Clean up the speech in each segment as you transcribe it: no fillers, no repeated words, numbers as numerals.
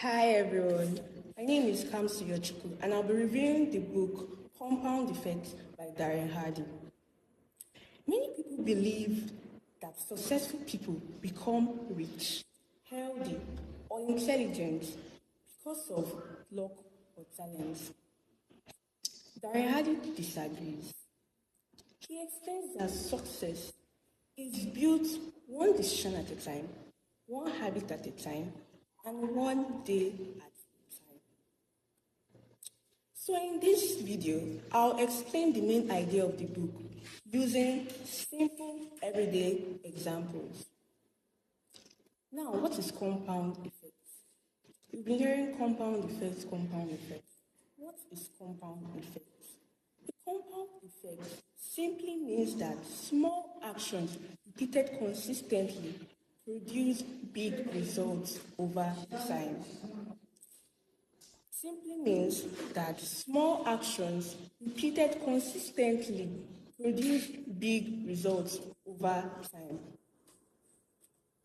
Hi everyone, my name is Kamsi Yochuku and I'll be reviewing the book Compound Effect by Darren Hardy. Many people believe that successful people become rich, healthy, or intelligent because of luck or talent. Darren Hardy disagrees. He explains that success is built one decision at a time, one habit at a time, and one day at a time. So in this video, I'll explain the main idea of the book using simple everyday examples. Now, what is compound effect? You've been hearing compound effect, compound effect. What is compound effect? The compound effect simply means that small actions repeated consistently produce big results over time. Simply means that small actions repeated consistently produce big results over time.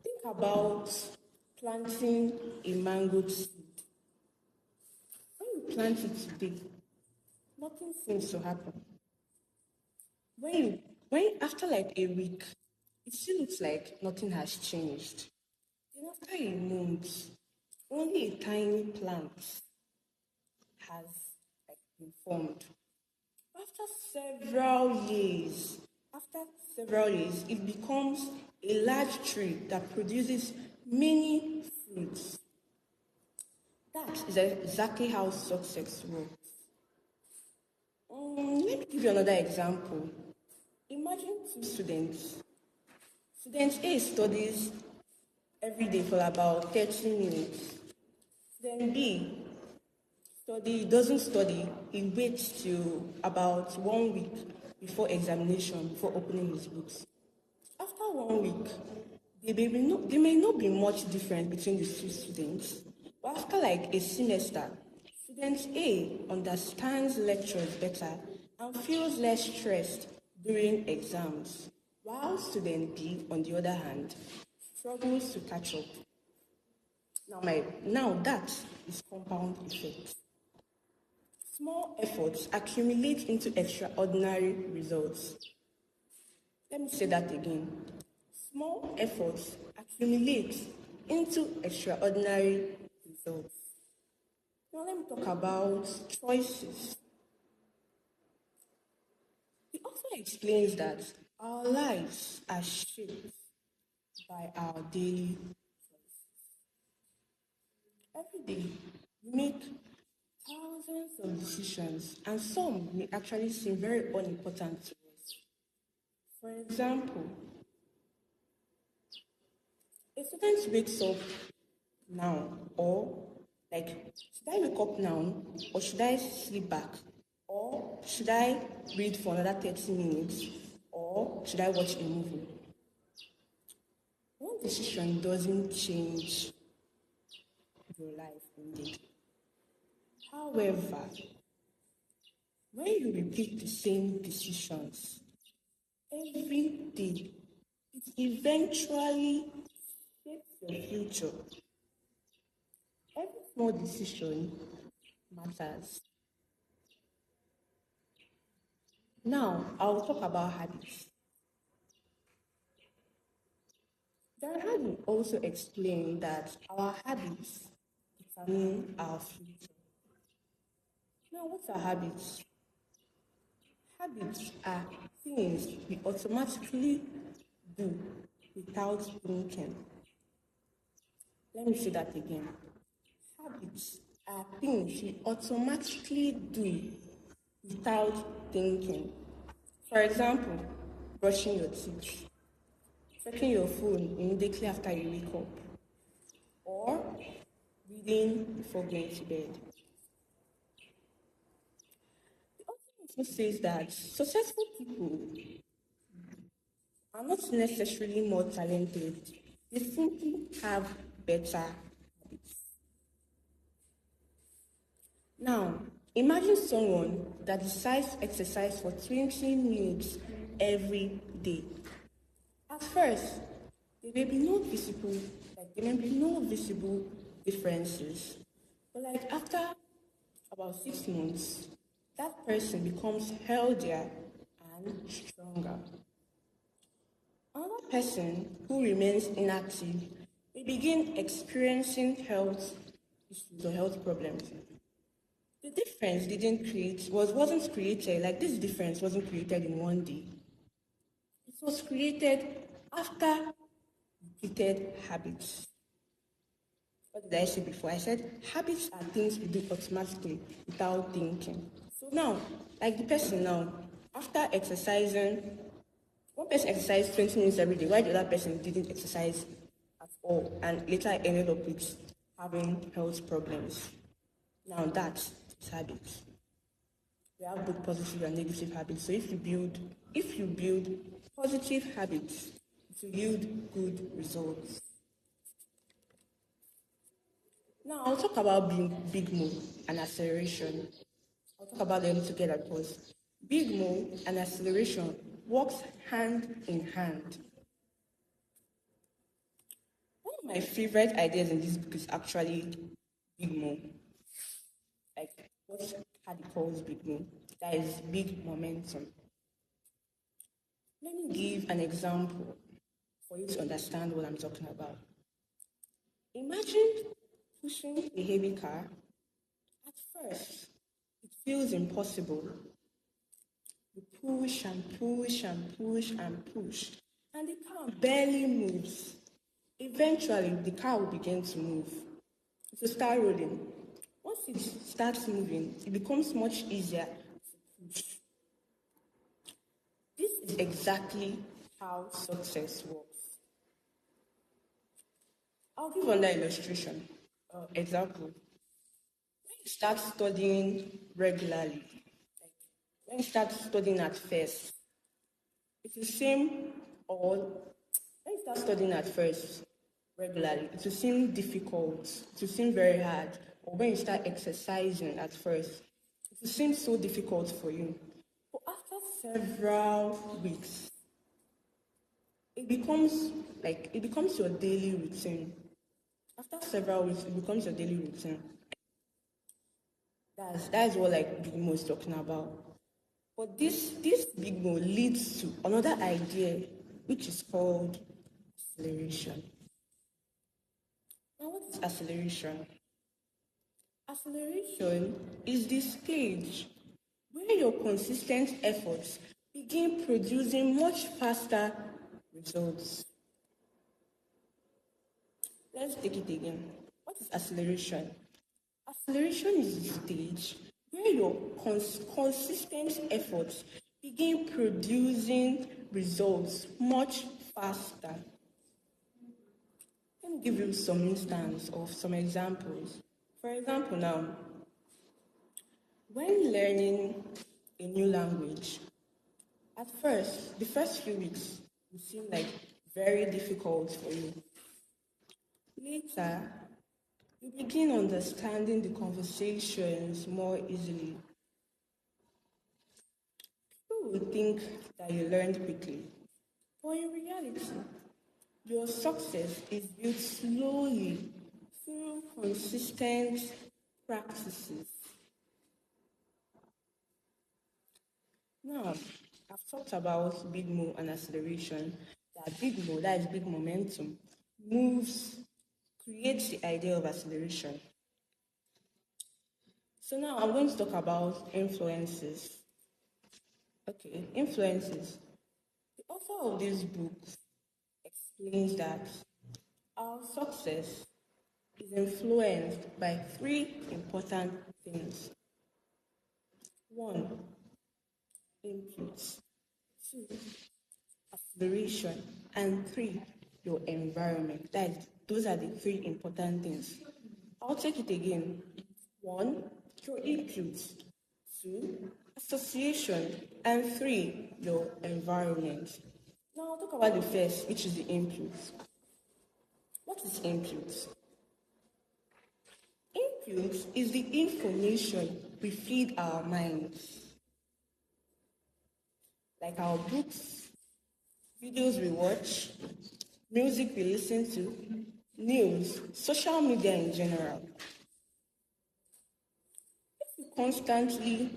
Think about planting a mango seed. When you plant it today, nothing seems to happen. When after like a week, it still looks like nothing has changed. Then after a month, only a tiny plant has been formed. After several years, it becomes a large tree that produces many fruits. That is exactly how success works. Let me give you another example. Imagine two students. Student A studies every day for about 30 minutes. Then B doesn't study, he waits till about 1 week before examination, before opening his books. After 1 week, there may not be much difference between the two students, but after like a semester, student A understands lectures better and feels less stressed during exams, while student B, on the other hand, struggles to catch up. Now that is compound effect. Small efforts accumulate into extraordinary results. Let me say that again. Small efforts accumulate into extraordinary results. Now let me talk about choices. The author explains that our lives are shaped by our daily choices. Every day, we make thousands of decisions, and some may actually seem very unimportant to us. For example, a student wakes up now, or like, should I wake up now, or should I sleep back, or should I read for another 30 minutes, or should I watch a movie? One decision doesn't change your life indeed. However, when you repeat the same decisions every day, it eventually shapes your future. Every small decision matters. Now, I'll talk about habits. Darren also explained that our habits determine our future. Now, what are habits? Habits are things we automatically do without thinking. Let me say that again. Habits are things we automatically do without thinking. For example, brushing your teeth, checking your phone immediately after you wake up, or reading before going to bed. The author also says that successful people are not necessarily more talented, they simply have better habits. Now, imagine someone that decides to exercise for 20 minutes every day. At first, there may be no visible differences. But like after about 6 months, that person becomes healthier and stronger. Another person who remains inactive may begin experiencing health issues or health problems. The difference didn't create wasn't created like this difference wasn't created in one day. It was created after repeated habits. What did I say before? I said habits are things we do automatically without thinking. So now, like the person now, after exercising, one person exercised 20 minutes every day, while the other person didn't exercise at all and later ended up with having health problems. Now that is habits. We have both positive and negative habits. So if you build positive habits, it will yield good results. Now I'll talk about big move and acceleration. I'll talk about them together because big move and acceleration works hand in hand. One of my favorite ideas in this book is actually big move. Like what Hardy calls big move. That is big momentum. Let me give an example for you to understand what I'm talking about. Imagine pushing a heavy car. At first, it feels impossible. You push and push and push and push, and the car barely moves. Eventually, the car will begin to move. It will start rolling. Once it starts moving, it becomes much easier to push. This is exactly how success works. I'll give another illustration, example. When you start studying regularly, like when you start studying at first, it will seem or when you start studying at first regularly, it will seem difficult, it will seem very hard. Or when you start exercising at first, it will seem so difficult for you. But after several weeks, it becomes your daily routine. After several weeks, it becomes your daily routine. That's what like Big Mo is talking about. But this Big Mo leads to another idea, which is called acceleration. Now, what is acceleration? Acceleration is the stage where your consistent efforts begin producing much faster results. Let's take it again. What is acceleration? Acceleration is the stage where your consistent efforts begin producing results much faster. Let me give you some instance of some examples. For example, now, when learning a new language, at first, the first few weeks will seem like very difficult for you. Later, you begin understanding the conversations more easily. People will think that you learned quickly, but in reality, your success is built slowly through consistent practices. Now, I've talked about big move and acceleration. That big move, that is big momentum, moves, creates the idea of acceleration. So now I'm going to talk about influences. Okay, influences. The author of this book explains that our success is influenced by three important things. One, inputs. Two, acceleration. And three, your environment. Those are the three important things. I'll take it again. One, your inputs. Two, association. And three, your environment. Now I'll talk about the first, which is the inputs. What is inputs? Inputs is the information we feed our minds, like our books, videos we watch, music we listen to, news, social media in general. we constantly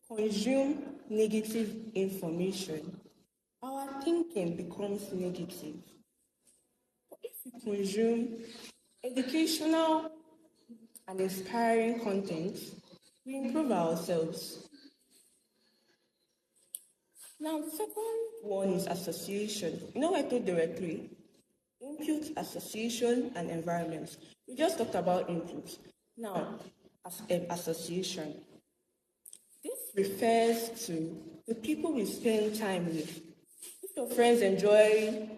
consume negative information, our thinking becomes negative. But if we consume educational and inspiring content, we improve ourselves. Now, the second one is association. You know, I told there were three: input, association, and environment. We just talked about input. Now, association. This refers to the people we spend time with. If your friends enjoy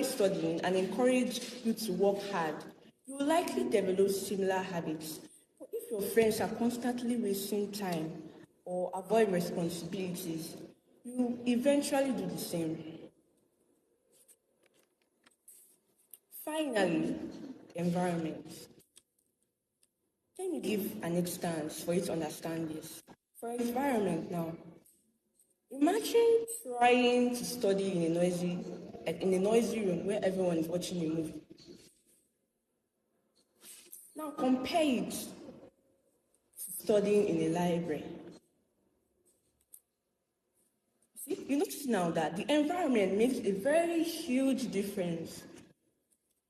studying and encourage you to work hard, you will likely develop similar habits. But if your friends are constantly wasting time or avoid responsibilities, you will eventually do the same. Finally, environment. Let me give an instance for you to understand this. For environment now, imagine trying to study in a noisy room where everyone is watching a movie. Now compare it to studying in a library. See, you notice now that the environment makes a very huge difference.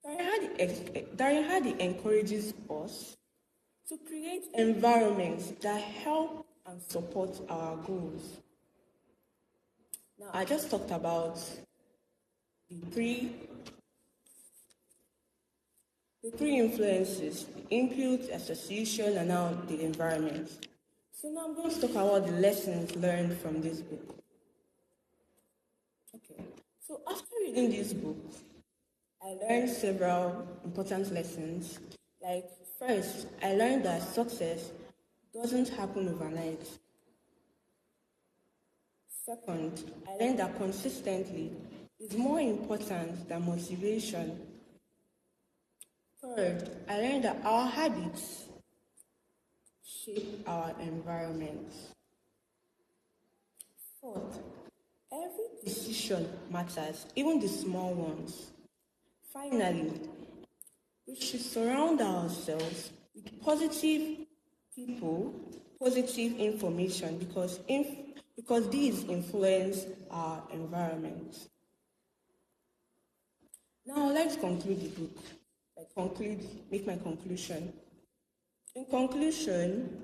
Darren Hardy encourages us to create environments that help and support our goals. Now, I just talked about the three influences: input, association, and now the environment. So now I'm going to talk about the lessons learned from this book. Okay. So after reading this book, I learned several important lessons. Like, first, I learned that success doesn't happen overnight. Second, I learned that consistently is more important than motivation. Third, I learned that our habits shape our environment. Fourth, every decision matters, even the small ones. Finally, we should surround ourselves with positive people, positive information, because these influence our environment. Now let's conclude the book. Make my conclusion. In conclusion,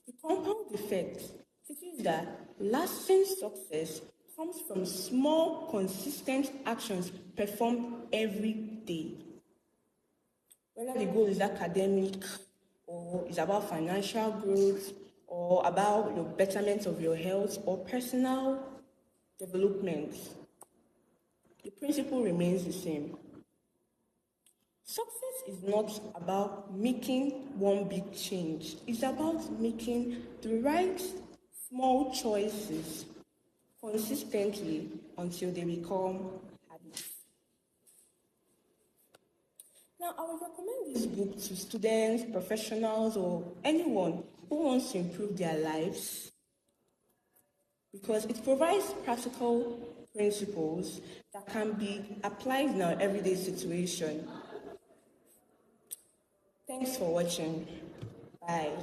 the compound effect teaches that lasting success comes from small, consistent actions performed every day. Whether the goal is academic, or is about financial growth, or about the betterment of your health, or personal development, the principle remains the same. Success is not about making one big change. It's about making the right small choices consistently until they become habits. Now, I would recommend this book to students, professionals, or anyone who wants to improve their lives, because it provides practical principles that can be applied in our everyday situation. Thanks for watching. Bye.